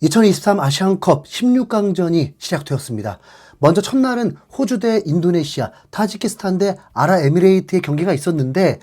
2023 아시안컵 16강전이 시작되었습니다. 먼저 첫날은 호주 대 인도네시아, 타지키스탄 대 아랍에미레이트의 경기가 있었는데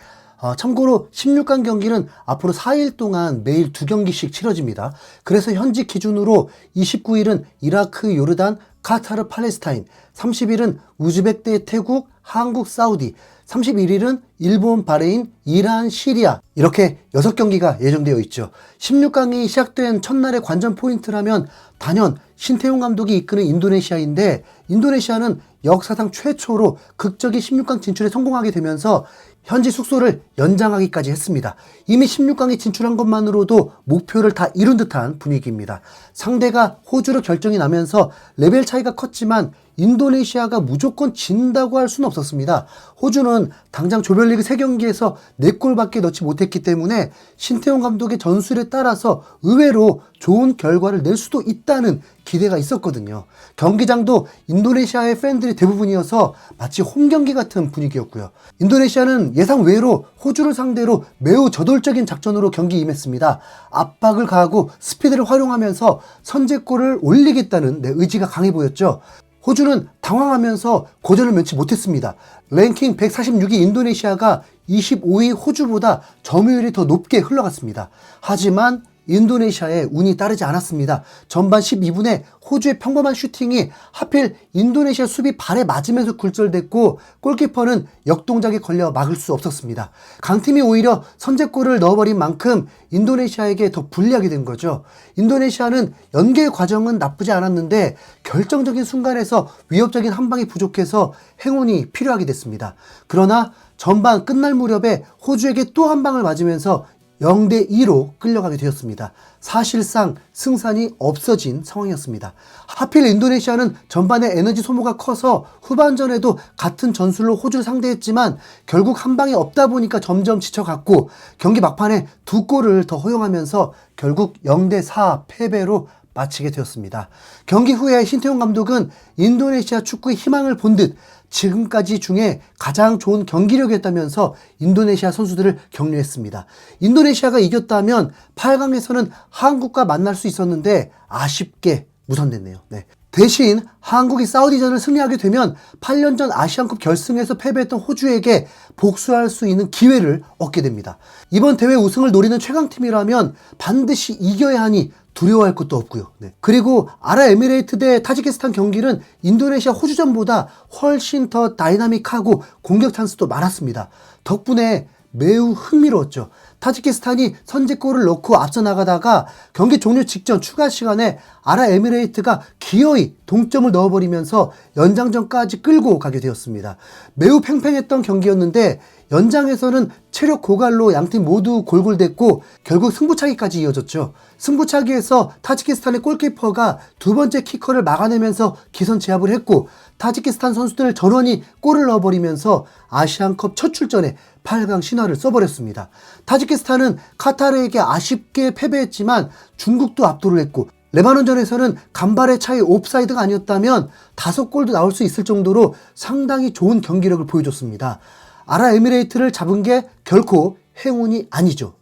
참고로 16강 경기는 앞으로 4일 동안 매일 2경기씩 치러집니다. 그래서 현지 기준으로 29일은 이라크, 요르단, 카타르, 팔레스타인, 30일은 우즈벡 대 태국, 한국, 사우디, 31일은 일본, 바레인, 이란, 시리아 이렇게 6경기가 예정되어 있죠. 16강이 시작된 첫날의 관전 포인트라면 단연 신태용 감독이 이끄는 인도네시아인데, 인도네시아는 역사상 최초로 극적인 16강 진출에 성공하게 되면서 현지 숙소를 연장하기까지 했습니다. 이미 16강에 진출한 것만으로도 목표를 다 이룬 듯한 분위기입니다. 상대가 호주로 결정이 나면서 레벨 차이가 컸지만 인도네시아가 무조건 진다고 할 수는 없었습니다. 호주는 당장 조별리그 3경기에서 4골밖에 넣지 못했기 때문에 신태용 감독의 전술에 따라서 의외로 좋은 결과를 낼 수도 있다는 기대가 있었거든요. 경기장도 인도네시아의 팬들이 대부분이어서 마치 홈경기 같은 분위기였고요. 인도네시아는 예상 외로 호주를 상대로 매우 저돌적인 작전으로 경기에 임했습니다. 압박을 가하고 스피드를 활용하면서 선제골을 올리겠다는 의지가 강해 보였죠. 호주는 당황하면서 고전을 면치 못했습니다. 랭킹 146위 인도네시아가 25위 호주보다 점유율이 더 높게 흘러갔습니다. 하지만 인도네시아의 운이 따르지 않았습니다. 전반 12분에 호주의 평범한 슈팅이 하필 인도네시아 수비 발에 맞으면서 굴절됐고, 골키퍼는 역동작에 걸려 막을 수 없었습니다. 강팀이 오히려 선제골을 넣어버린 만큼 인도네시아에게 더 불리하게 된 거죠. 인도네시아는 연계 과정은 나쁘지 않았는데 결정적인 순간에서 위협적인 한 방이 부족해서 행운이 필요하게 됐습니다. 그러나 전반 끝날 무렵에 호주에게 또 한 방을 맞으면서 0대2로 끌려가게 되었습니다. 사실상 승산이 없어진 상황이었습니다. 하필 인도네시아는 전반에 에너지 소모가 커서 후반전에도 같은 전술로 호주를 상대했지만 결국 한 방이 없다 보니까 점점 지쳐갔고, 경기 막판에 2골을 더 허용하면서 결국 0대4 패배로 마치게 되었습니다. 경기 후에 신태용 감독은 인도네시아 축구의 희망을 본 듯 지금까지 중에 가장 좋은 경기력이었다면서 인도네시아 선수들을 격려했습니다. 인도네시아가 이겼다면 8강에서는 한국과 만날 수 있었는데 아쉽게 무산됐네요. 대신 한국이 사우디전을 승리하게 되면 8년 전 아시안컵 결승에서 패배했던 호주에게 복수할 수 있는 기회를 얻게 됩니다. 이번 대회 우승을 노리는 최강팀이라면 반드시 이겨야 하니 두려워할 것도 없고요. 그리고 아랍에미레이트 대 타지키스탄 경기는 인도네시아 호주전보다 훨씬 더 다이나믹하고 공격 찬스도 많았습니다. 덕분에 매우 흥미로웠죠. 타지키스탄이 선제골을 넣고 앞서 나가다가 경기 종료 직전 추가 시간에 아랍에미레이트가 기어이 동점을 넣어버리면서 연장전까지 끌고 가게 되었습니다. 매우 팽팽했던 경기였는데 연장에서는 체력 고갈로 양팀 모두 골골댔고 결국 승부차기까지 이어졌죠. 승부차기에서 타지키스탄의 골키퍼가 두 번째 키커를 막아내면서 기선 제압을 했고, 타지키스탄 선수들 전원이 골을 넣어버리면서 아시안컵 첫 출전에 8강 신화를 써버렸습니다. 타지키스탄은 카타르에게 아쉽게 패배했지만 중국도 압도를 했고, 레바논전에서는 간발의 차이 옵사이드가 아니었다면 5골도 나올 수 있을 정도로 상당히 좋은 경기력을 보여줬습니다. 아랍에미레이트를 잡은 게 결코 행운이 아니죠.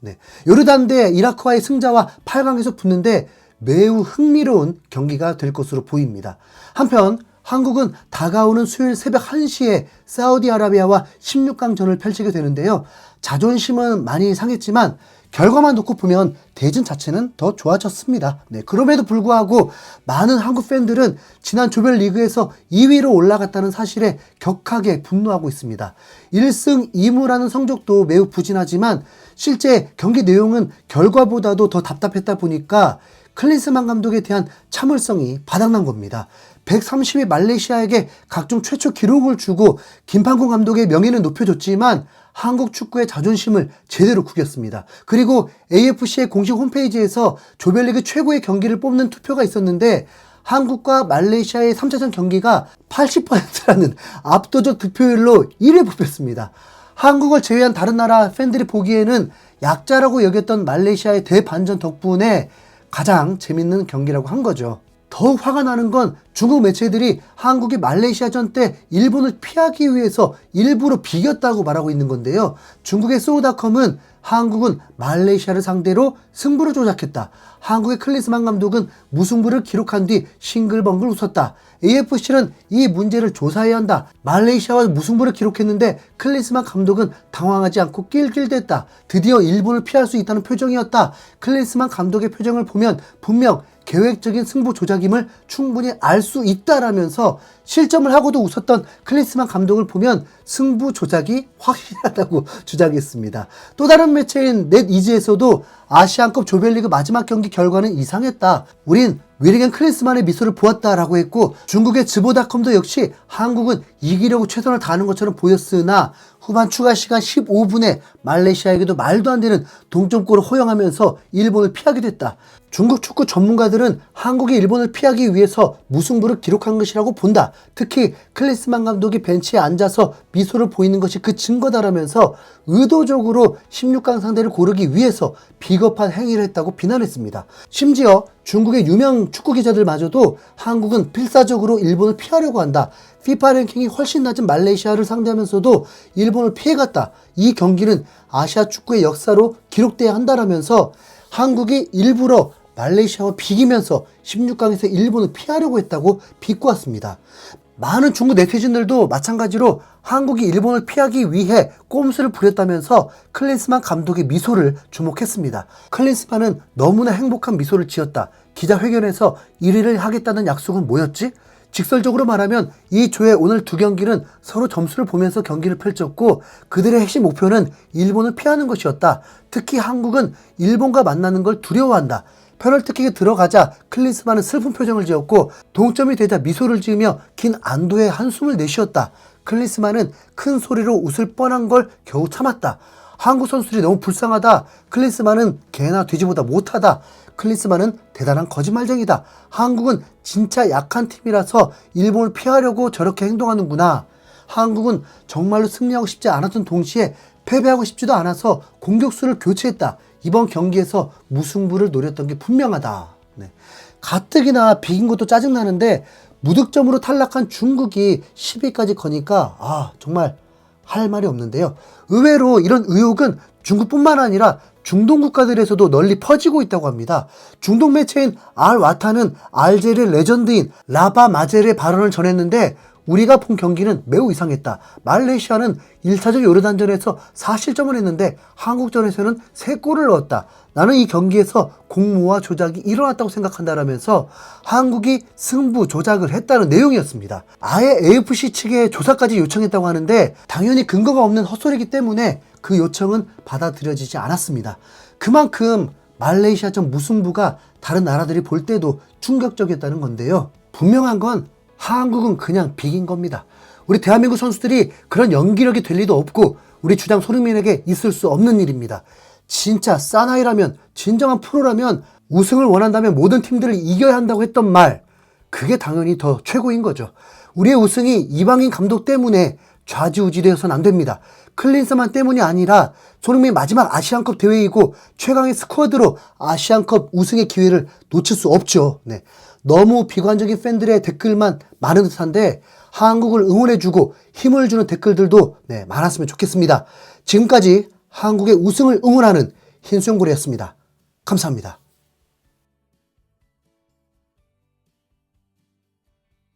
요르단 대 이라크와의 승자와 8강에서 붙는데 매우 흥미로운 경기가 될 것으로 보입니다. 한편 한국은 다가오는 수요일 새벽 1시에 사우디아라비아와 16강전을 펼치게 되는데요. 자존심은 많이 상했지만 결과만 놓고 보면 대진 자체는 더 좋아졌습니다. 그럼에도 불구하고 많은 한국 팬들은 지난 조별리그에서 2위로 올라갔다는 사실에 격하게 분노하고 있습니다. 1승 2무라는 성적도 매우 부진하지만 실제 경기 내용은 결과보다도 더 답답했다 보니까 클린스만 감독에 대한 참을성이 바닥난 겁니다. 130위 말레이시아에게 각종 최초 기록을 주고 김판곤 감독의 명예는 높여줬지만 한국 축구의 자존심을 제대로 구겼습니다. 그리고 AFC의 공식 홈페이지에서 조별리그 최고의 경기를 뽑는 투표가 있었는데 한국과 말레이시아의 3차전 경기가 80%라는 압도적 득표율로 1위에 뽑혔습니다. 한국을 제외한 다른 나라 팬들이 보기에는 약자라고 여겼던 말레이시아의 대반전 덕분에 가장 재밌는 경기라고 한 거죠. 더욱 화가 나는 건 중국 매체들이 한국이 말레이시아전 때 일본을 피하기 위해서 일부러 비겼다고 말하고 있는 건데요. 중국의 소우닷컴은 한국은 말레이시아를 상대로 승부를 조작했다. 한국의 클린스만 감독은 무승부를 기록한 뒤 싱글벙글 웃었다. AFC는 이 문제를 조사해야 한다. 말레이시아와 무승부를 기록했는데 클린스만 감독은 당황하지 않고 낄낄댔다. 드디어 일본을 피할 수 있다는 표정이었다. 클린스만 감독의 표정을 보면 분명 계획적인 승부 조작임을 충분히 알 수 있다라면서 실점을 하고도 웃었던 클린스만 감독을 보면 승부 조작이 확실하다고 주장했습니다. 또 다른 매체인 넷이지에서도 아시안컵 조별리그 마지막 경기 결과는 이상했다. 우린 위링앤 클린스만의 미소를 보았다라고 했고, 중국의 즈보닷컴도 역시 한국은 이기려고 최선을 다하는 것처럼 보였으나 후반 추가 시간 15분에 말레이시아에게도 말도 안 되는 동점골을 허용하면서 일본을 피하게 됐다. 중국 축구 전문가들은 한국이 일본을 피하기 위해서 무승부를 기록한 것이라고 본다. 특히 클린스만 감독이 벤치에 앉아서 미소를 보이는 것이 그 증거다라면서 의도적으로 16강 상대를 고르기 위해서 비겁한 행위를 했다고 비난했습니다. 심지어 중국의 유명 축구 기자들마저도 한국은 필사적으로 일본을 피하려고 한다. FIFA 랭킹이 훨씬 낮은 말레이시아를 상대하면서도 일본을 피해갔다. 이 경기는 아시아 축구의 역사로 기록돼야 한다라면서 한국이 일부러 말레이시아와 비기면서 16강에서 일본을 피하려고 했다고 비꼬았습니다. 많은 중국 네티즌들도 마찬가지로 한국이 일본을 피하기 위해 꼼수를 부렸다면서 클린스만 감독의 미소를 주목했습니다. 클린스만은 너무나 행복한 미소를 지었다. 기자회견에서 1위를 하겠다는 약속은 뭐였지? 직설적으로 말하면 이 조의 오늘 두 경기는 서로 점수를 보면서 경기를 펼쳤고, 그들의 핵심 목표는 일본을 피하는 것이었다. 특히 한국은 일본과 만나는 걸 두려워한다. 페널티킥에 들어가자 클린스만은 슬픈 표정을 지었고, 동점이 되자 미소를 지으며 긴 안도의 한숨을 내쉬었다. 클린스만은 큰 소리로 웃을 뻔한 걸 겨우 참았다. 한국 선수들이 너무 불쌍하다. 클린스만은 개나 돼지보다 못하다. 클린스만은 대단한 거짓말쟁이다. 한국은 진짜 약한 팀이라서 일본을 피하려고 저렇게 행동하는구나. 한국은 정말로 승리하고 싶지 않았던 동시에 패배하고 싶지도 않아서 공격수를 교체했다. 이번 경기에서 무승부를 노렸던 게 분명하다. 네. 가뜩이나 비긴 것도 짜증나는데 무득점으로 탈락한 중국이 10위까지 거니까 정말 할 말이 없는데요. 의외로 이런 의혹은 중국뿐만 아니라 중동 국가들에서도 널리 퍼지고 있다고 합니다. 중동 매체인 알와타는 알제리의 레전드인 라바 마젤의 발언을 전했는데, 우리가 본 경기는 매우 이상했다. 말레이시아는 1차전 요르단전에서 4실점을 했는데 한국전에서는 3골을 넣었다. 나는 이 경기에서 공모와 조작이 일어났다고 생각한다라면서 한국이 승부 조작을 했다는 내용이었습니다. 아예 AFC 측에 조사까지 요청했다고 하는데 당연히 근거가 없는 헛소리이기 때문에 그 요청은 받아들여지지 않았습니다. 그만큼 말레이시아전 무승부가 다른 나라들이 볼 때도 충격적이었다는 건데요. 분명한 건 한국은 그냥 비긴 겁니다. 우리 대한민국 선수들이 그런 연기력이 될 리도 없고 우리 주장 손흥민에게 있을 수 없는 일입니다. 진짜 사나이라면, 진정한 프로라면, 우승을 원한다면 모든 팀들을 이겨야 한다고 했던 말, 그게 당연히 더 최고인 거죠. 우리의 우승이 이방인 감독 때문에 좌지우지되어서는 안 됩니다. 클린스만 때문이 아니라 손흥민 마지막 아시안컵 대회이고 최강의 스쿼드로 아시안컵 우승의 기회를 놓칠 수 없죠. 네. 너무 비관적인 팬들의 댓글만 많은 듯한데 한국을 응원해주고 힘을 주는 댓글들도 많았으면 좋겠습니다. 지금까지 한국의 우승을 응원하는 흰수염고래였습니다. 감사합니다.